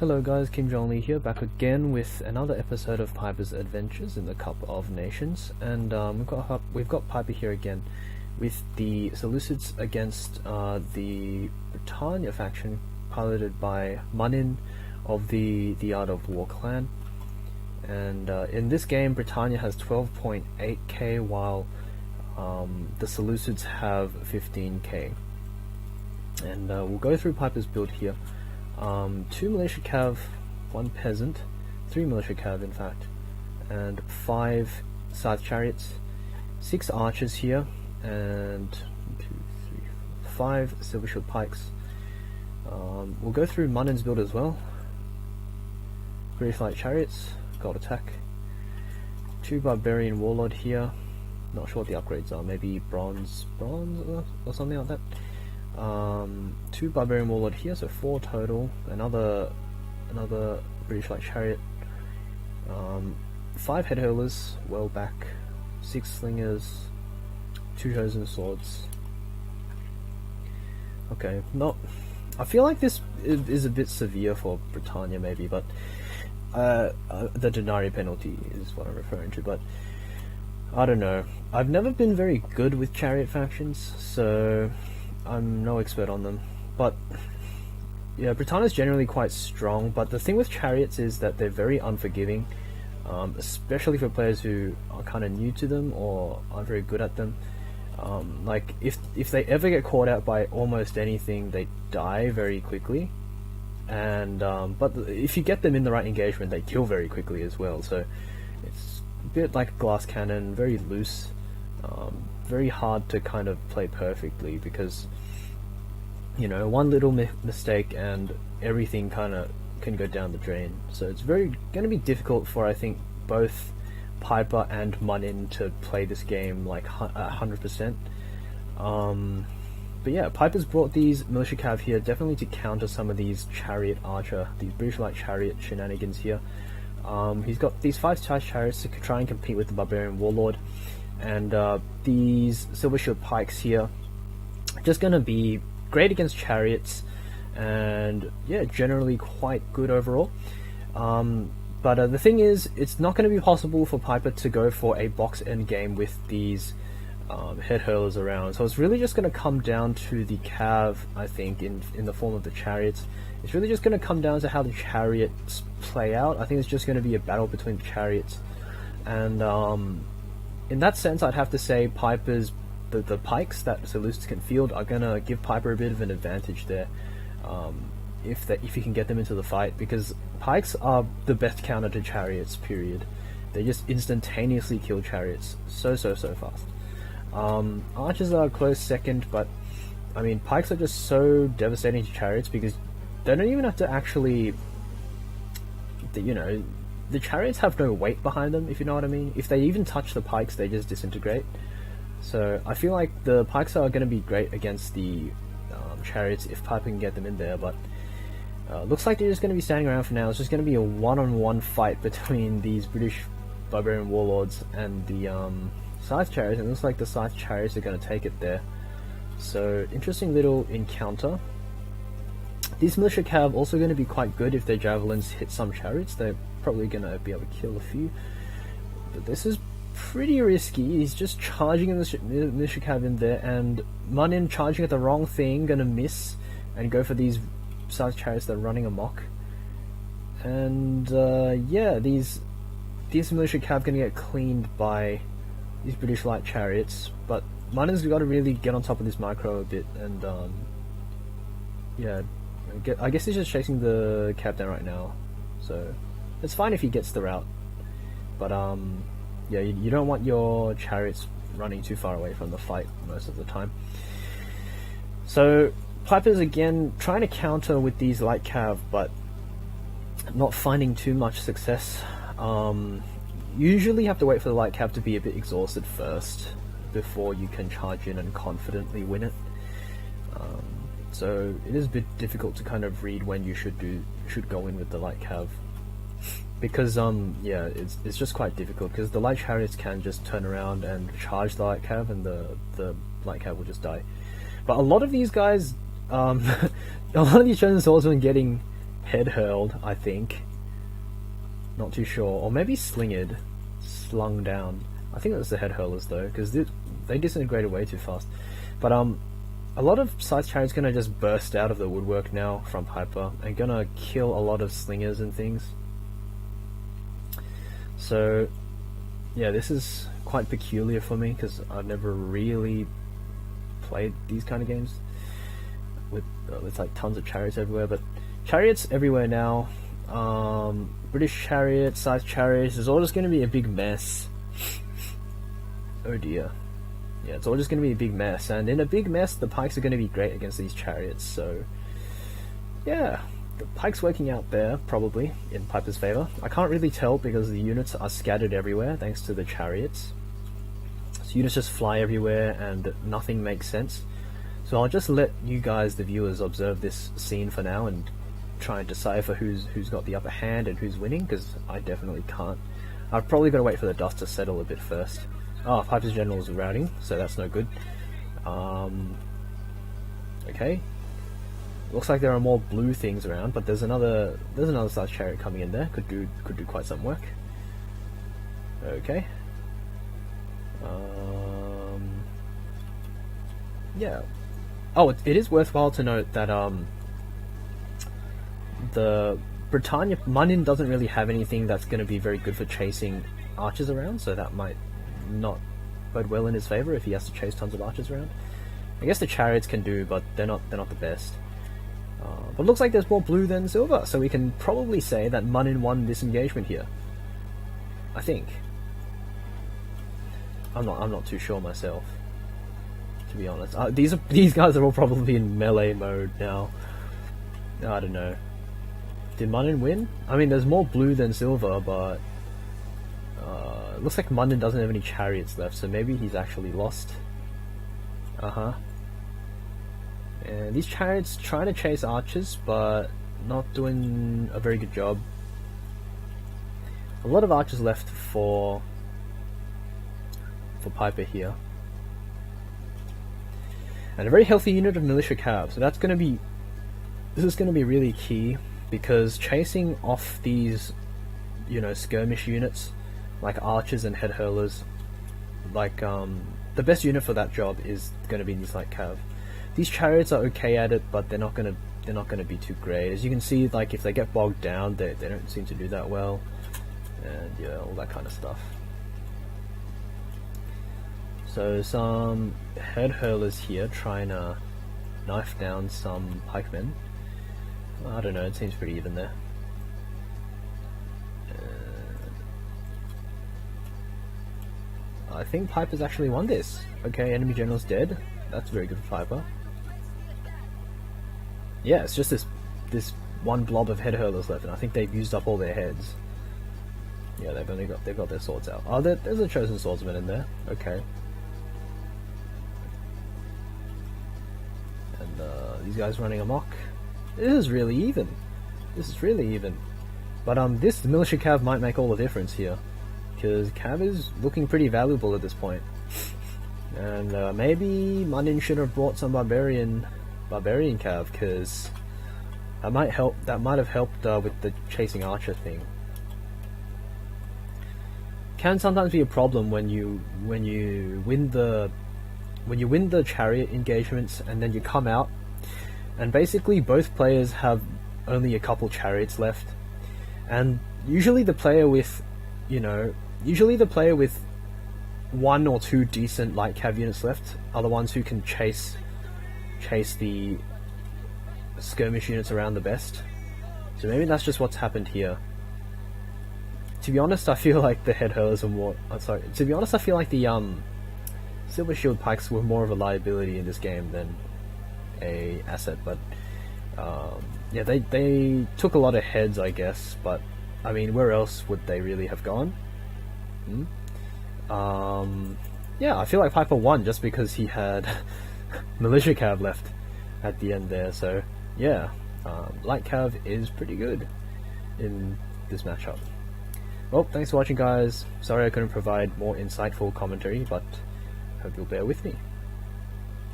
Hello guys, Kim Jong-Lee here, back again with another episode of Piper's Adventures in the Cup of Nations, and we've got Piper here again with the Seleucids against the Britannia faction piloted by Muninn of the Art of War clan. And in this game, Britannia has 12.8k while the Seleucids have 15k. And we'll go through Piper's build here. 2 militia cav, 1 peasant, 3 militia cav in fact, and 5 scythe chariots, 6 archers here, and 5 silver shield pikes. We'll go through Muninn's build as well. British light chariots, gold attack, 2 barbarian warlord here, not sure what the upgrades are, maybe bronze or something like that. 2 barbarian warlord here, so 4 total. Another British light chariot. 5 head hurlers, well back. 6 slingers. 2 chosen swords. Okay, I feel like this is a bit severe for Britannia maybe, but the Denarii penalty is what I'm referring to. But I don't know. I've never been very good with chariot factions, so I'm no expert on them, but yeah, Britannia's generally quite strong, but the thing with chariots is that they're very unforgiving, especially for players who are kind of new to them or aren't very good at them. Like if they ever get caught out by almost anything, they die very quickly, and but if you get them in the right engagement, they kill very quickly as well, so it's a bit like a glass cannon, very loose. Very hard to kind of play perfectly because, you know, one little mistake and everything kind of can go down the drain. So it's going to be difficult for, I think, both Piper and Muninn to play this game like 100%. But yeah, Piper's brought these militia cav here definitely to counter some of these chariot archer, these British light chariot shenanigans here. He's got these 5 scythe chariots to try and compete with the barbarian warlord. And these silver shield pikes here just going to be great against chariots, and yeah, generally quite good overall. But the thing is, it's not going to be possible for Piper to go for a box end game with these head hurlers around, so it's really just going to come down to the cav, I think, in the form of the chariots. It's really just going to come down to how the chariots play out. I think it's just going to be a battle between the chariots, and in that sense, I'd have to say Piper's the pikes that Seleucids can field are gonna give Piper a bit of an advantage there, if he can get them into the fight, because pikes are the best counter to chariots. Period. They just instantaneously kill chariots so fast. Archers are a close second, but I mean pikes are just so devastating to chariots because they don't even have to actually, you know. The chariots have no weight behind them, if you know what I mean. If they even touch the pikes, they just disintegrate. So I feel like the pikes are going to be great against the chariots if Piper can get them in there, but looks like they're just going to be standing around for now. It's just going to be a one-on-one fight between these British barbarian warlords and the scythe chariots, and it looks like the scythe chariots are going to take it there. So interesting little encounter. These militia cav also going to be quite good if their javelins hit some chariots. They're probably going to be able to kill a few. But this is pretty risky. He's just charging in the militia cav in there, and Muninn charging at the wrong thing, going to miss and go for these scythe chariots that are running amok. And yeah, these militia cav going to get cleaned by these British light chariots. But Muninn's got to really get on top of this micro a bit, and yeah. I guess he's just chasing the cav down right now, so it's fine if he gets the route, but yeah, you don't want your chariots running too far away from the fight most of the time. So Piper's again trying to counter with these light cav, but not finding too much success. Usually you have to wait for the light cav to be a bit exhausted first before you can charge in and confidently win it. So it is a bit difficult to kind of read when you should go in with the light cav, because yeah, it's just quite difficult because the light chariots can just turn around and charge the light cav, and the light cav will just die. But a lot of these guys, a lot of these chosen swordsmen getting head hurled, I think. Not too sure. Or maybe slinged. Slung down. I think it was the head hurlers though, because they disintegrated way too fast. But a lot of scythe chariots gonna just burst out of the woodwork now from Piper and gonna kill a lot of slingers and things. So yeah, this is quite peculiar for me because I've never really played these kind of games with like tons of chariots everywhere. But chariots everywhere now. British chariots, scythe chariots. It's all just gonna be a big mess. Oh dear. Yeah, it's all just going to be a big mess, and in a big mess, the pikes are going to be great against these chariots, so yeah, the pikes working out there, probably, in Piper's favour. I can't really tell because the units are scattered everywhere, thanks to the chariots. So units just fly everywhere, and nothing makes sense. So I'll just let you guys, the viewers, observe this scene for now, and try and decipher who's got the upper hand and who's winning, because I definitely can't. I've probably got to wait for the dust to settle a bit first. Oh, Piper's generals are routing, so that's no good. Okay. Looks like there are more blue things around, but there's another scythe chariot coming in there. Could do quite some work. Okay. Yeah. Oh, it is worthwhile to note that the Britannia Muninn doesn't really have anything that's going to be very good for chasing archers around, so that might not bode well in his favour if he has to chase tons of archers around. I guess the chariots can do, but they're not the best. But it looks like there's more blue than silver, so we can probably say that Muninn won this engagement here. I think. I'm not too sure myself, to be honest. These guys are all probably in melee mode now. I don't know. Did Muninn win? I mean, there's more blue than silver, but it looks like Muninn doesn't have any chariots left, so maybe he's actually lost. And these chariots trying to chase archers, but not doing a very good job. A lot of archers left for Piper here. And a very healthy unit of militia cav, so this is going to be really key, because chasing off these, skirmish units like archers and head hurlers, like the best unit for that job is going to be these light cav. These chariots are okay at it, but they're not going to be too great. As you can see, like if they get bogged down, they don't seem to do that well, and yeah, all that kind of stuff. So some head hurlers here trying to knife down some pikemen. I don't know, it seems pretty even there. I think Piper's actually won this. Okay, enemy general's dead. That's very good for Piper. Yeah, it's just this one blob of head hurlers left, and I think they've used up all their heads. Yeah, they've got their swords out. Oh, there's a chosen swordsman in there. Okay. And these guys running amok. This is really even. But this militia cav might make all the difference here, because cav is looking pretty valuable at this point. And maybe Muninn should have brought some barbarian cav, because that might help. That might have helped with the chasing archer thing. Can sometimes be a problem when you win the chariot engagements and then you come out, and basically both players have only a couple chariots left, and usually the player with one or two decent light cav units left are the ones who can chase the skirmish units around the best. So maybe that's just what's happened here. To be honest, I feel like the head hurlers are more. To be honest, I feel like the silver shield pikes were more of a liability in this game than a asset. But yeah, they took a lot of heads, I guess. But I mean, where else would they really have gone? Yeah, I feel like Piper won just because he had militia cav left at the end there. So yeah, light cav is pretty good in this matchup. Well, thanks for watching, guys. Sorry I couldn't provide more insightful commentary, but hope you'll bear with me.